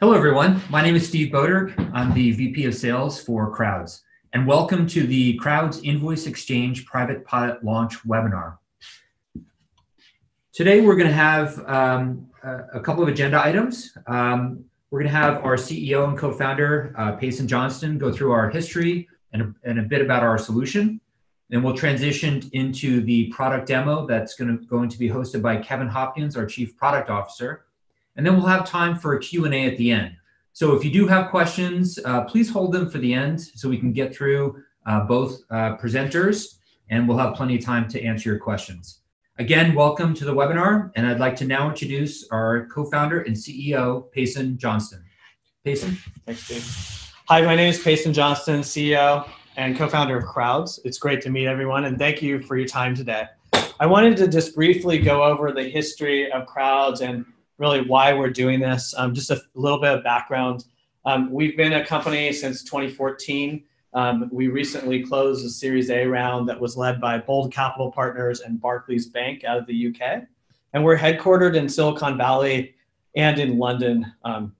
Hello, everyone. My name is Steve Boderg. I'm the VP of Sales for Crowds, and welcome to the Crowds Invoice Exchange Private Pilot Launch webinar. Today, we're going to have a couple of agenda items. We're going to have our CEO and co-founder, Payson Johnston, go through our history and a bit about our solution. Then we'll transition into the product demo that's going to be hosted by Kevin Hopkins, our Chief Product Officer. And then we'll have time for a Q&A at the end. So if you do have questions, please hold them for the end so we can get through both presenters, and we'll have plenty of time to answer your questions. Again, welcome to the webinar, and I'd like to now introduce our co-founder and CEO, Payson Johnston. Payson? Thanks, Steve. Hi, my name is Payson Johnston, CEO and co-founder of Crowds. It's great to meet everyone, and thank you for your time today. I wanted to just briefly go over the history of Crowds and really why we're doing this. Just a little bit of background. We've been a company since 2014. We recently closed a Series A round that was led by Bold Capital Partners and Barclays Bank out of the UK. And we're headquartered in Silicon Valley and in London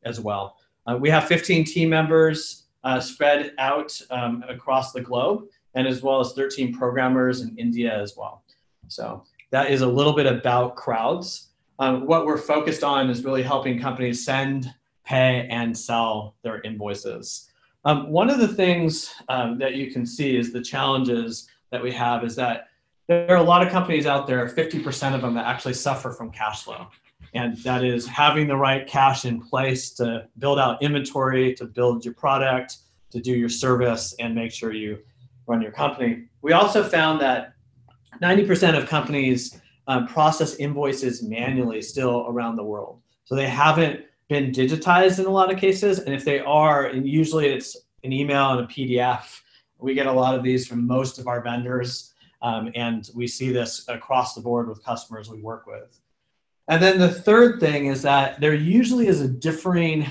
as well. We have 15 team members spread out across the globe, and as well as 13 programmers in India as well. So that is a little bit about Crowds. What we're focused on is really helping companies send, pay, and sell their invoices. One of the things that you can see is the challenges that we have is that there are a lot of companies out there, 50% of them, that actually suffer from cash flow. And that is having the right cash in place to build out inventory, to build your product, to do your service, and make sure you run your company. We also found that 90% of companies process invoices manually still around the world. So they haven't been digitized in a lot of cases. And if they are, and usually it's an email and a PDF. We get a lot of these from most of our vendors. And we see this across the board with customers we work with. And then the third thing is that there usually is a differing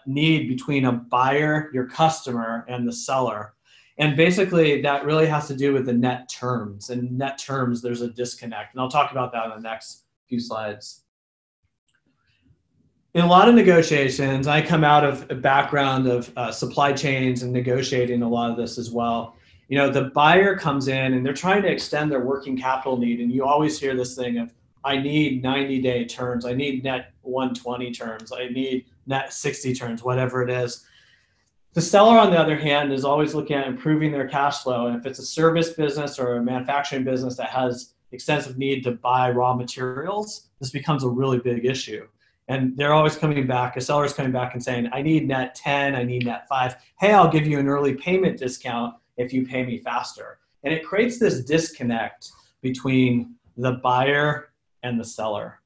need between a buyer, your customer, and the seller. And basically, that really has to do with the net terms. And net terms, there's a disconnect. And I'll talk about that in the next few slides. In a lot of negotiations, I come out of a background of supply chains and negotiating a lot of this as well. You know, the buyer comes in and they're trying to extend their working capital need. And you always hear this thing of, I need 90-day terms. I need net 120 terms. I need net 60 terms, whatever it is. The seller, on the other hand, is always looking at improving their cash flow. And if it's a service business or a manufacturing business that has extensive need to buy raw materials, this becomes a really big issue. And they're always coming back, a seller's coming back and saying, I need net 10, I need net 5. Hey, I'll give you an early payment discount if you pay me faster. And it creates this disconnect between the buyer and the seller.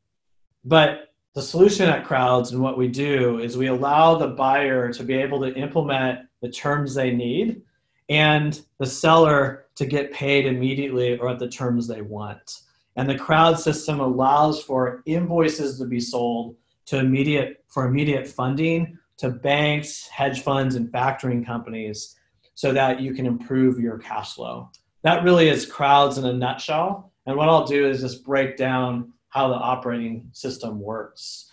But the solution at Crowds and what we do is we allow the buyer to be able to implement the terms they need and the seller to get paid immediately or at the terms they want. And the Crowd system allows for invoices to be sold to immediate funding to banks, hedge funds, and factoring companies so that you can improve your cash flow. That really is Crowds in a nutshell. And what I'll do is just break down how the operating system works.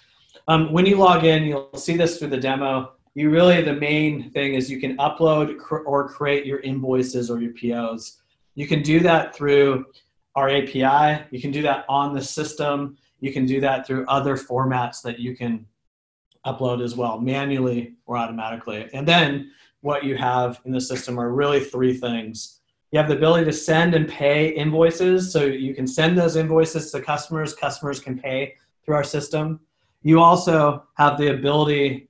When you log in, you'll see this through the demo. The main thing is you can upload or create your invoices or your POs. You can do that through our API. You can do that on the system. You can do that through other formats that you can upload as well, manually or automatically. And then what you have in the system are really three things. You have the ability to send and pay invoices. So you can send those invoices to customers. Customers can pay through our system. You also have the ability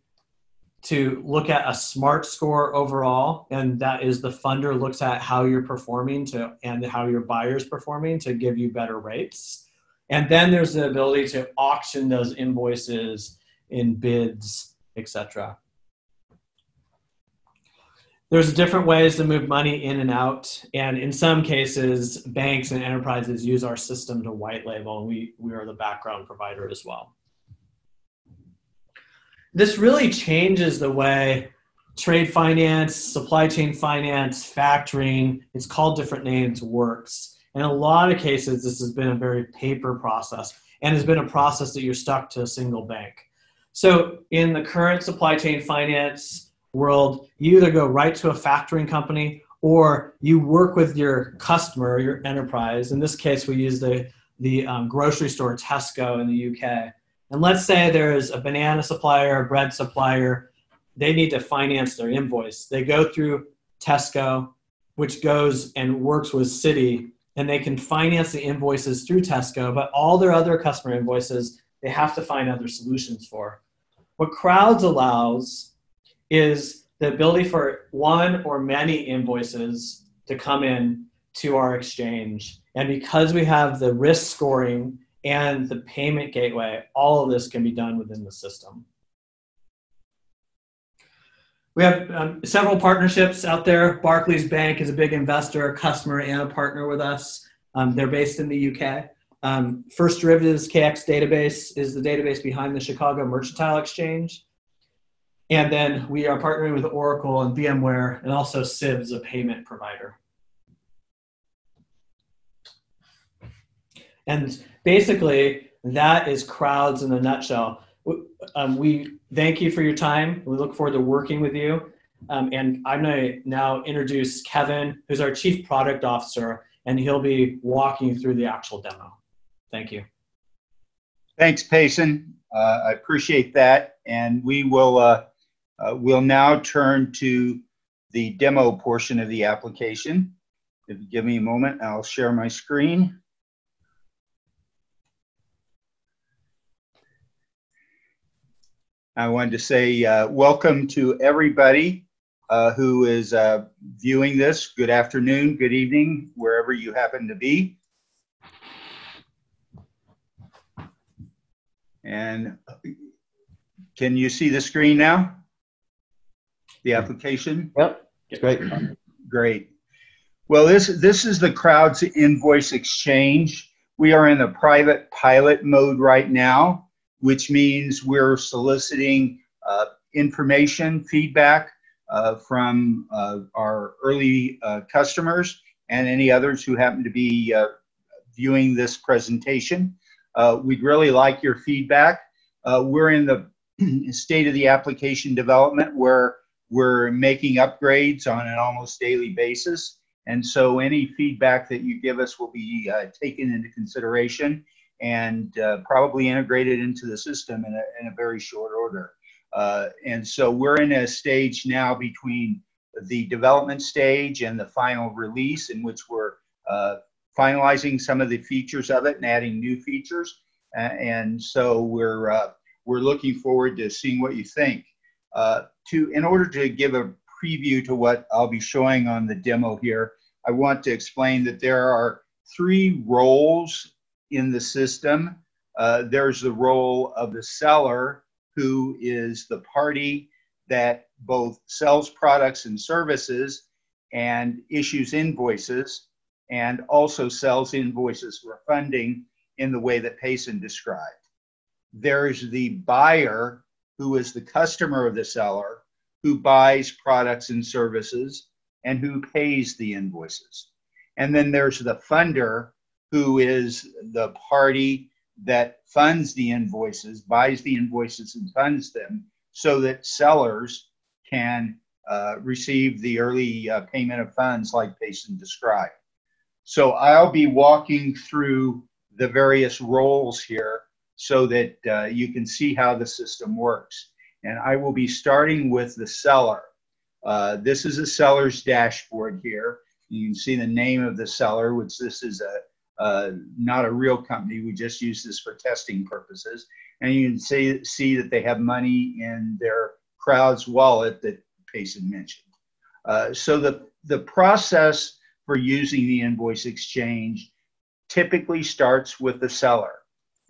to look at a SMART score overall. And that is the funder looks at how you're performing and how your buyer's performing to give you better rates. And then there's the ability to auction those invoices in bids, etc. There's different ways to move money in and out. And in some cases, banks and enterprises use our system to white label. We are the background provider as well. This really changes the way trade finance, supply chain finance, factoring, it's called different names, works. In a lot of cases, this has been a very paper process and has been a process that you're stuck to a single bank. So in the current supply chain finance world, you either go right to a factoring company or you work with your customer, your enterprise. In this case, we use the grocery store Tesco in the UK. And let's say there's a banana supplier, a bread supplier. They need to finance their invoice. They go through Tesco, which goes and works with Citi, and they can finance the invoices through Tesco, but all their other customer invoices, they have to find other solutions for. What Crowds allows is the ability for one or many invoices to come in to our exchange. And because we have the risk scoring and the payment gateway, all of this can be done within the system. We have several partnerships out there. Barclays Bank is a big investor, a customer, and a partner with us. They're based in the UK. First Derivatives KX database is the database behind the Chicago Mercantile Exchange. And then we are partnering with Oracle and VMware, and also SIB is a payment provider. And basically, that is Crowds in a nutshell. We thank you for your time. We look forward to working with you. And I'm going to now introduce Kevin, who's our Chief Product Officer, and he'll be walking you through the actual demo. Thank you. Thanks, Payson. I appreciate that. And we will we'll now turn to the demo portion of the application. If you give me a moment, I'll share my screen. I wanted to say welcome to everybody who is viewing this. Good afternoon, good evening, wherever you happen to be. And can you see the screen now? The application? Yep, it's great. Great. Well, this is the Crowds Invoice Exchange. We are in the private pilot mode right now, which means we're soliciting information, feedback from our early customers and any others who happen to be viewing this presentation. We'd really like your feedback. We're in the state of the application development where we're making upgrades on an almost daily basis. And so any feedback that you give us will be taken into consideration and probably integrated into the system in a very short order. And so we're in a stage now between the development stage and the final release, in which we're finalizing some of the features of it and adding new features. And so we're looking forward to seeing what you think. In order to give a preview to what I'll be showing on the demo here, I want to explain that there are 3 roles in the system. There's the role of the seller, who is the party that both sells products and services and issues invoices, and also sells invoices for funding in the way that Payson described. There's the buyer, who is the customer of the seller, who buys products and services and who pays the invoices. And then there's the funder, who is the party that funds the invoices, buys the invoices and funds them, so that sellers can receive the early payment of funds like Payson described. So I'll be walking through the various roles here so that you can see how the system works. And I will be starting with the seller. This is a seller's dashboard here. You can see the name of the seller, which this is not a real company. We just use this for testing purposes. And you can see that they have money in their Crowds wallet that Payson mentioned. So the process for using the Invoice Exchange typically starts with the seller.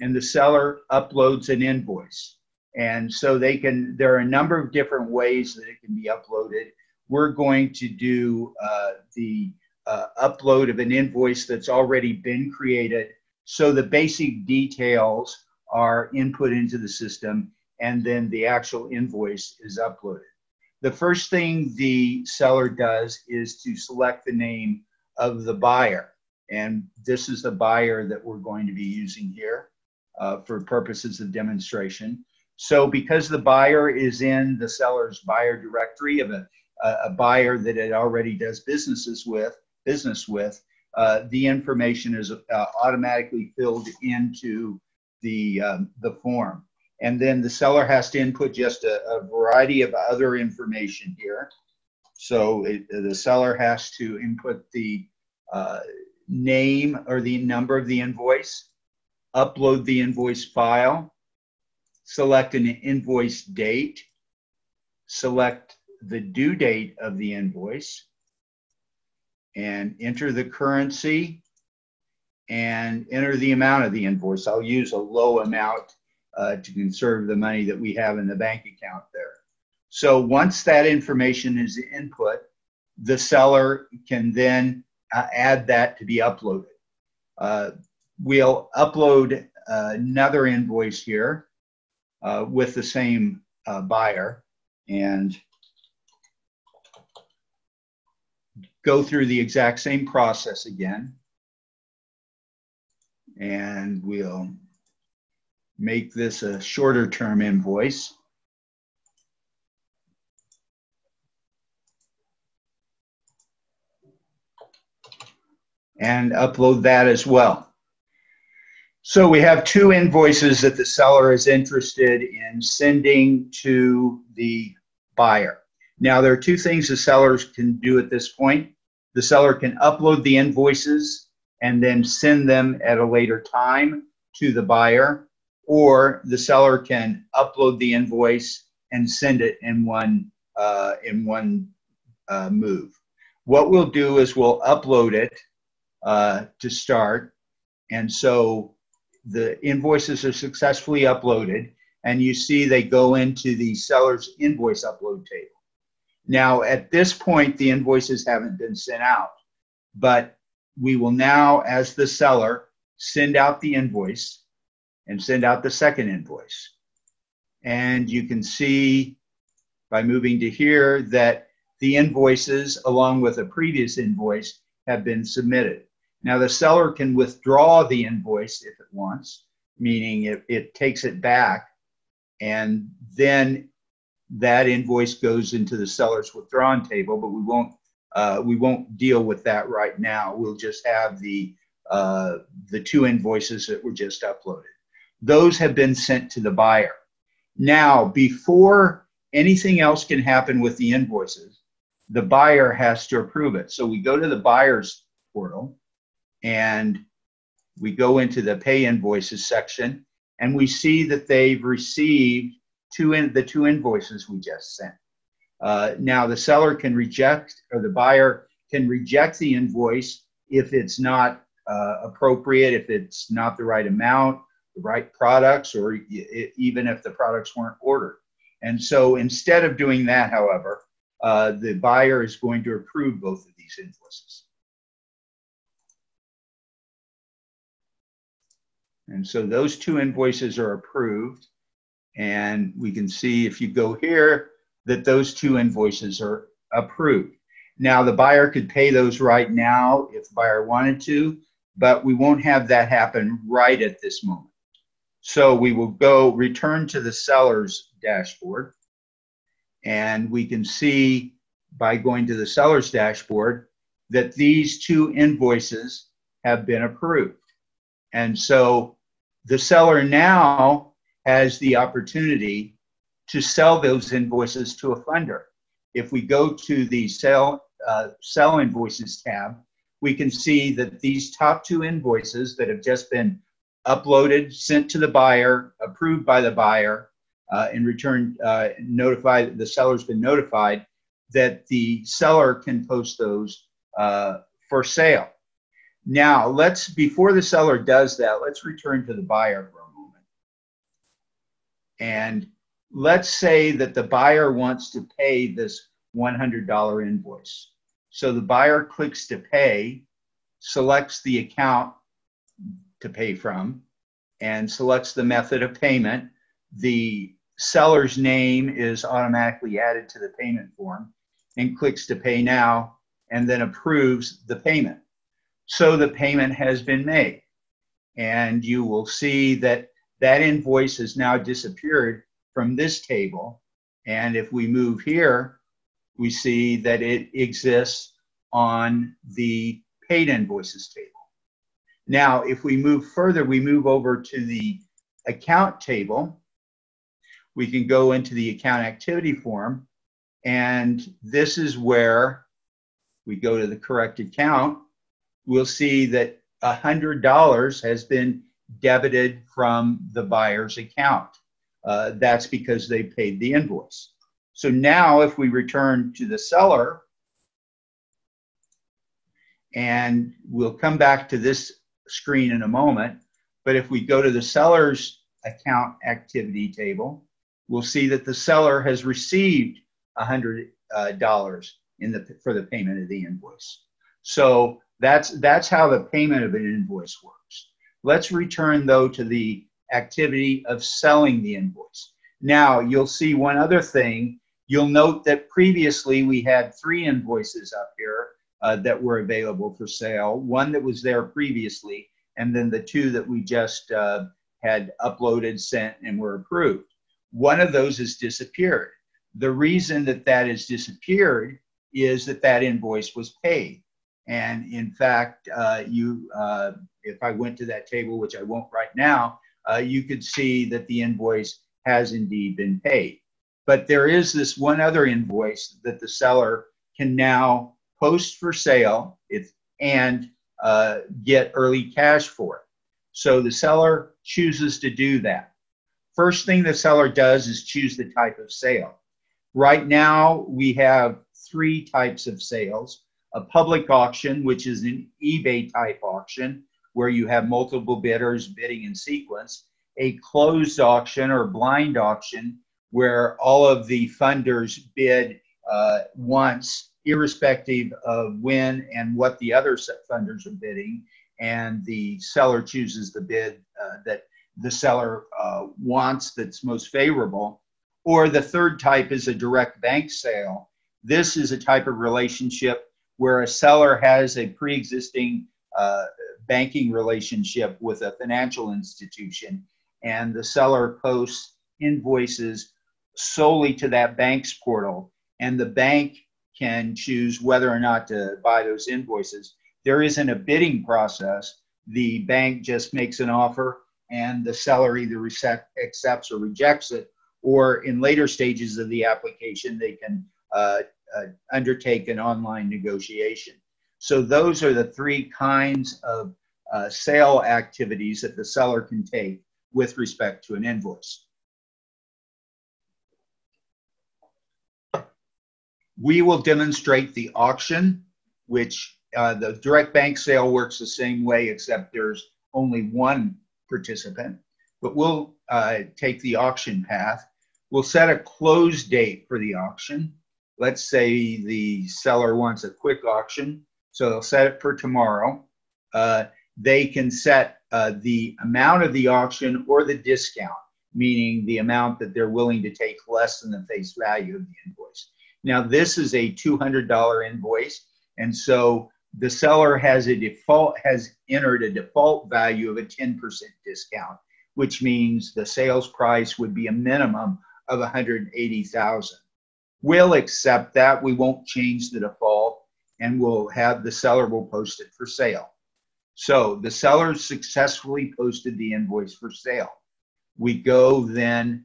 And the seller uploads an invoice. And so there are a number of different ways that it can be uploaded. We're going to do the upload of an invoice that's already been created, so the basic details are input into the system, and then the actual invoice is uploaded. The first thing the seller does is to select the name of the buyer. And this is the buyer that we're going to be using here for purposes of demonstration. So because the buyer is in the seller's buyer directory of a buyer that it already does business with, the information is automatically filled into the form. And then the seller has to input just a variety of other information here. So the seller has to input the name or the number of the invoice, upload the invoice file, select an invoice date, select the due date of the invoice, and enter the currency and enter the amount of the invoice. I'll use a low amount to conserve the money that we have in the bank account there. So once that information is input, the seller can then add that to be uploaded. We'll upload another invoice here with the same buyer and go through the exact same process again. And we'll make this a shorter term invoice. And upload that as well. So we have two invoices that the seller is interested in sending to the buyer. Now, there are two things the sellers can do at this point. The seller can upload the invoices and then send them at a later time to the buyer, or the seller can upload the invoice and send it in one move. What we'll do is we'll upload it to start, and so the invoices are successfully uploaded, and you see they go into the seller's invoice upload table. Now, at this point, the invoices haven't been sent out, but we will now, as the seller, send out the invoice and send out the second invoice. And you can see by moving to here that the invoices, along with a previous invoice, have been submitted. Now, the seller can withdraw the invoice if it wants, meaning it takes it back, and then that invoice goes into the seller's withdrawn table, but we won't deal with that right now. We'll just have the two invoices that were just uploaded. Those have been sent to the buyer. Now, before anything else can happen with the invoices, the buyer has to approve it. So we go to the buyer's portal and we go into the pay invoices section, and we see that they've received the two invoices we just sent. Now the seller can reject, or the buyer can reject the invoice if it's not appropriate, if it's not the right amount, the right products, or even if the products weren't ordered. And so instead of doing that, however, the buyer is going to approve both of these invoices. And so those two invoices are approved. And we can see, if you go here, that those two invoices are approved. Now, the buyer could pay those right now if the buyer wanted to, but we won't have that happen right at this moment. So we will return to the seller's dashboard, and we can see by going to the seller's dashboard that these two invoices have been approved. And so the seller now has the opportunity to sell those invoices to a funder. If we go to the sell invoices tab, we can see that these top two invoices that have just been uploaded, sent to the buyer, approved by the buyer, in return the seller's been notified that the seller can post those for sale. Now, before the seller does that, let's return to the buyer for a moment. And let's say that the buyer wants to pay this $100 invoice. So the buyer clicks to pay, selects the account to pay from, and selects the method of payment. The seller's name is automatically added to the payment form, and clicks to pay now, and then approves the payment. So the payment has been made. And you will see that that invoice has now disappeared from this table. And if we move here, we see that it exists on the paid invoices table. Now, if we move further, we move over to the account table. We can go into the account activity form, and this is where we go to the correct account. We'll see that $100 has been debited from the buyer's account. That's because they paid the invoice. So now if we return to the seller, and we'll come back to this screen in a moment, but if we go to the seller's account activity table, we'll see that the seller has received $100 for the payment of the invoice. So that's how the payment of an invoice works. Let's return though to the activity of selling the invoice. Now you'll see one other thing. You'll note that previously we had 3 invoices up here that were available for sale, one that was there previously, and then the 2 that we just had uploaded, sent, and were approved. One of those has disappeared. The reason that that has disappeared is that that invoice was paid. And in fact, if I went to that table, which I won't right now, you could see that the invoice has indeed been paid. But there is this one other invoice that the seller can now post for sale and get early cash for it. So the seller chooses to do that. First thing the seller does is choose the type of sale. Right now, we have 3 types of sales. A public auction, which is an eBay type auction, where you have multiple bidders bidding in sequence. A closed auction or blind auction, where all of the funders bid once, irrespective of when and what the other funders are bidding, and the seller chooses the bid that the seller wants that's most favorable. Or the third type is a direct bank sale. This is a type of relationship where a seller has a pre-existing banking relationship with a financial institution, and the seller posts invoices solely to that bank's portal, and the bank can choose whether or not to buy those invoices. There isn't a bidding process. The bank just makes an offer, and the seller either accepts or rejects it, or in later stages of the application, they can undertake an online negotiation. So those are the 3 kinds of sale activities that the seller can take with respect to an invoice. We will demonstrate the auction, which the direct bank sale works the same way, except there's only one participant. But we'll take the auction path. We'll set a close date for the auction. Let's say the seller wants a quick auction, so they'll set it for tomorrow. They can set the amount of the auction or the discount, meaning the amount that they're willing to take less than the face value of the invoice. Now, this is a $200 invoice, and so the seller has entered a default value of a 10% discount, which means the sales price would be a minimum of $180,000. We'll accept that. We won't change the default, and we'll have the seller will post it for sale. So the seller successfully posted the invoice for sale. We go then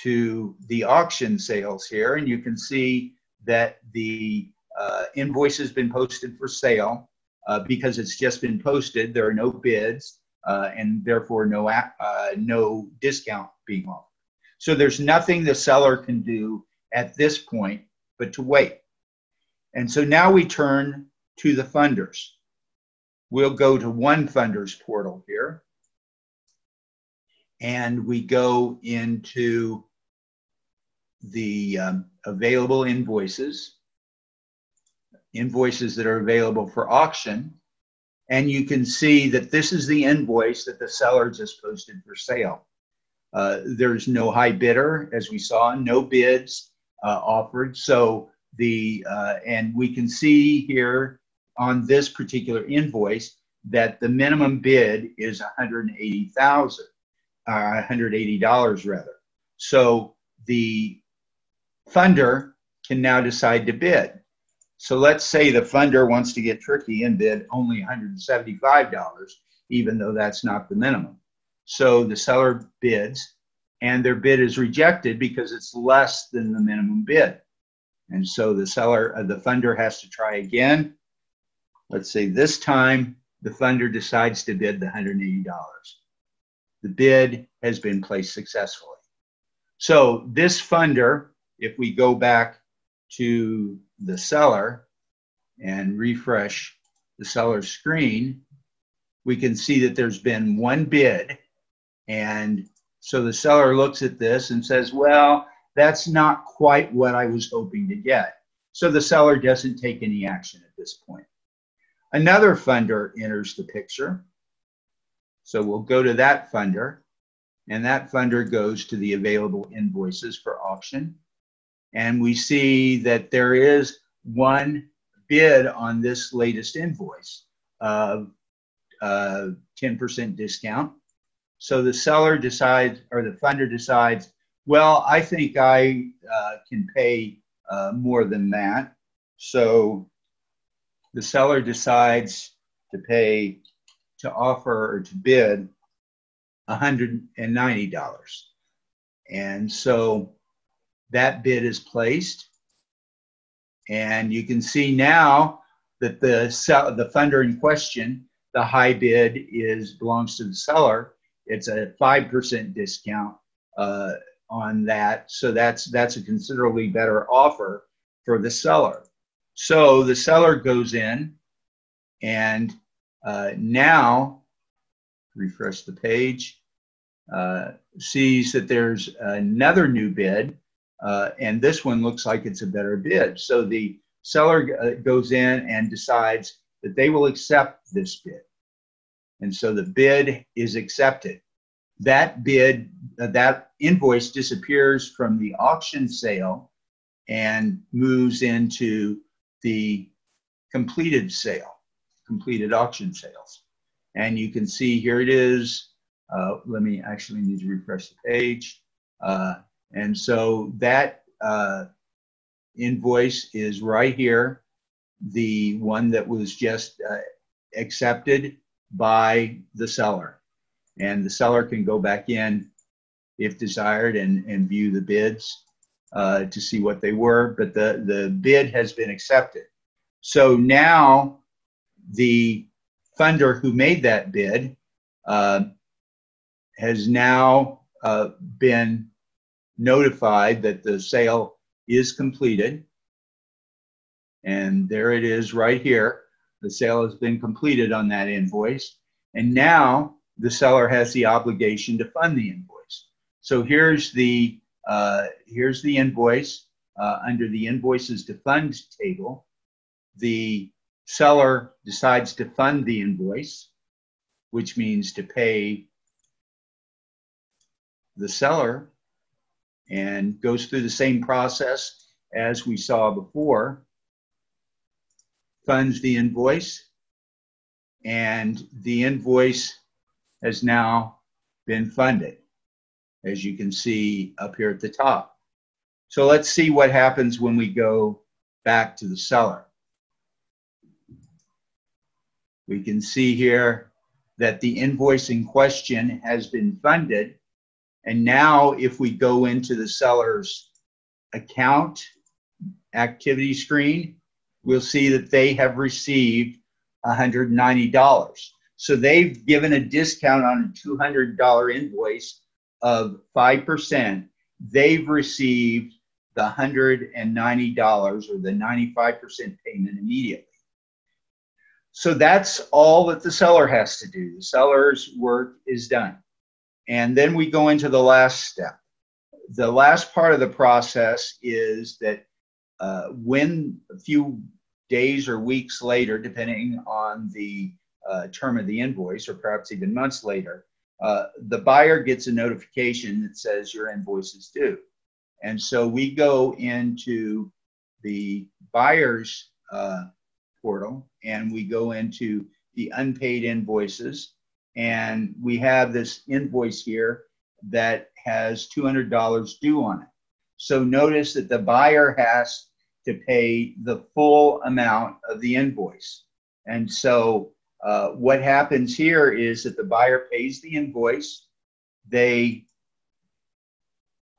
to the auction sales here, and you can see that the invoice has been posted for sale. Because it's just been posted, there are no bids, and therefore no discount being offered. So there's nothing the seller can do at this point but to wait. And so now we turn to the funders. We'll go to one funders portal here, and we go into the available invoices that are available for auction. And you can see that this is the invoice that the seller just posted for sale. There's no high bidder, as we saw, no bids offered. So and we can see here on this particular invoice that the minimum bid is $180,000, $180 rather. So the funder can now decide to bid. So let's say the funder wants to get tricky and bid only $175, even though that's not the minimum. So the seller bids, and their bid is rejected because it's less than the minimum bid. And so the funder has to try again. Let's say this time the funder decides to bid the $180. The bid has been placed successfully. So this funder, if we go back to the seller and refresh the seller's screen, we can see that there's been one bid. And so the seller looks at this and says, well, that's not quite what I was hoping to get. So the seller doesn't take any action at this point. Another funder enters the picture. So we'll go to that funder, and that funder goes to the available invoices for auction. And we see that there is one bid on this latest invoice of 10% discount. So the seller decides, or the funder decides, well, I think I can pay more than that. So the seller decides to offer or to bid $190. And so that bid is placed. And you can see now that the funder in question, the high bid belongs to the seller. It's a 5% discount on that. So that's a considerably better offer for the seller. So the seller goes in and now, refresh the page, sees that there's another new bid, and this one looks like it's a better bid. So the seller goes in and decides that they will accept this bid. And so the bid is accepted. That bid, that invoice disappears from the auction sale and moves into the completed sale, completed auction sales. And you can see here it is. Let me actually need to refresh the page. And so that invoice is right here, the one that was just accepted by the seller. And the seller can go back in if desired and view the bids to see what they were, but the bid has been accepted. So now the funder who made that bid has now been notified that the sale is completed. And there it is right here. The sale has been completed on that invoice. And now the seller has the obligation to fund the invoice. So here's the invoice under the invoices to fund table. The seller decides to fund the invoice, which means to pay the seller, and goes through the same process as we saw before. Funds the invoice, and the invoice has now been funded, as you can see up here at the top. So let's see what happens when we go back to the seller. We can see here that the invoice in question has been funded. And now if we go into the seller's account activity screen, we'll see that they have received $190. So they've given a discount on a $200 invoice of 5%. They've received the $190 or the 95% payment immediately. So that's all that the seller has to do. The seller's work is done. And then we go into the last step. The last part of the process is that when a few days or weeks later, depending on the term of the invoice, or perhaps even months later, the buyer gets a notification that says your invoice is due. And so we go into the buyer's portal and we go into the unpaid invoices, and we have this invoice here that has $200 due on it. So notice that the buyer has to pay the full amount of the invoice. And so what happens here is that the buyer pays the invoice, they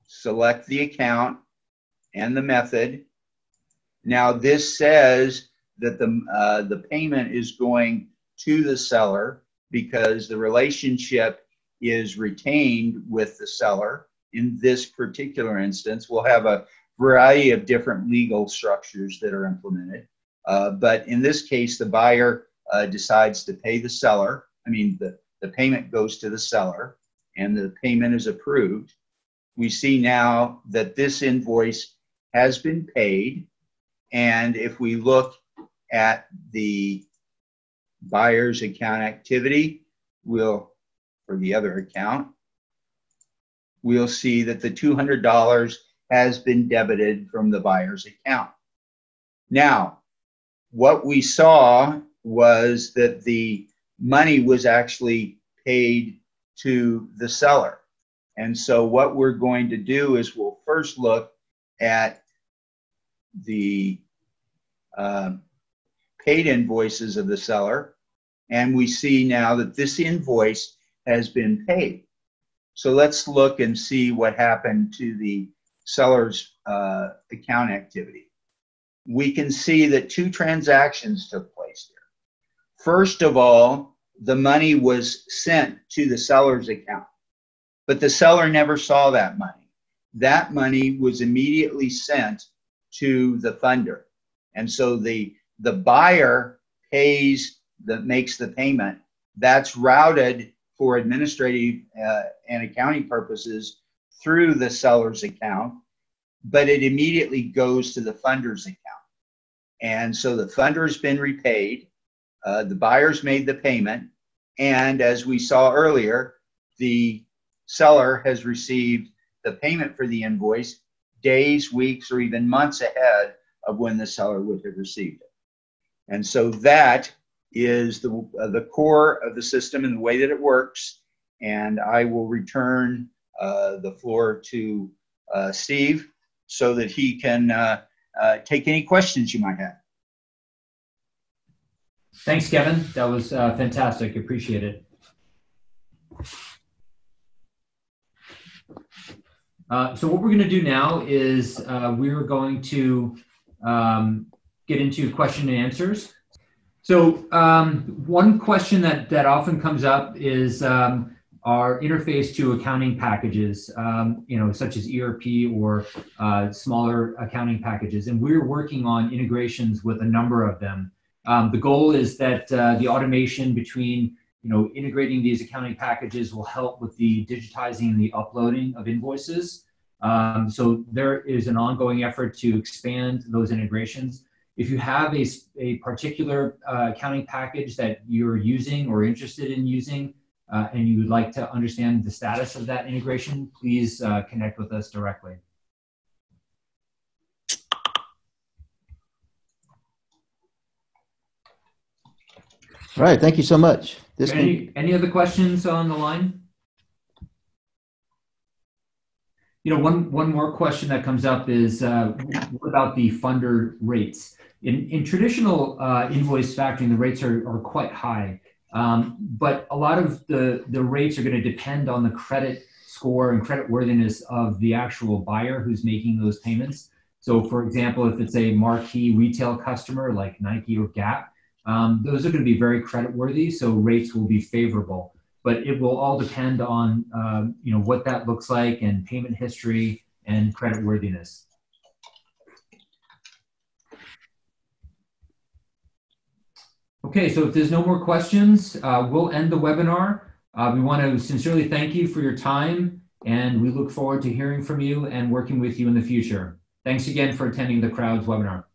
select the account and the method. Now this says that the payment is going to the seller because the relationship is retained with the seller. In this particular instance, we'll have a variety of different legal structures that are implemented. But in this case, the buyer decides to pay the seller. I mean, the payment goes to the seller and the payment is approved. We see now that this invoice has been paid. And if we look at the buyer's account activity, for the other account, we'll see that the $200 has been debited from the buyer's account. Now, what we saw was that the money was actually paid to the seller. And so what we're going to do is we'll first look at the paid invoices of the seller, and we see now that this invoice has been paid. So let's look and see what happened to the seller's account activity. We can see that two transactions took place here. First of all, the money was sent to the seller's account, but the seller never saw that money. That money was immediately sent to the funder. And so the buyer makes the payment. That's routed for administrative and accounting purposes through the seller's account, but it immediately goes to the funder's account. And so the funder has been repaid, the buyer's made the payment, and as we saw earlier, the seller has received the payment for the invoice days, weeks, or even months ahead of when the seller would have received it. And so that is the core of the system and the way that it works. And I will return the floor to Steve so that he can take any questions you might have. Thanks, Kevin. That was fantastic. Appreciate it. So what we're going to do now is we're going to get into question and answers. So one question that often comes up is our interface to accounting packages, such as ERP or smaller accounting packages. And we're working on integrations with a number of them. The goal is that the automation between integrating these accounting packages will help with the digitizing and the uploading of invoices. So there is an ongoing effort to expand those integrations. If you have a particular accounting package that you're using or interested in using, and you would like to understand the status of that integration, please connect with us directly. All right, thank you so much. Any other questions on the line? One more question that comes up is what about the funder rates? In traditional invoice factoring, the rates are quite high, but a lot of the rates are going to depend on the credit score and credit worthiness of the actual buyer who's making those payments. So for example, if it's a marquee retail customer like Nike or Gap, those are going to be very credit worthy, so rates will be favorable. But it will all depend on what that looks like and payment history and credit worthiness. Okay, so if there's no more questions, we'll end the webinar. We want to sincerely thank you for your time, and we look forward to hearing from you and working with you in the future. Thanks again for attending the Crowds webinar.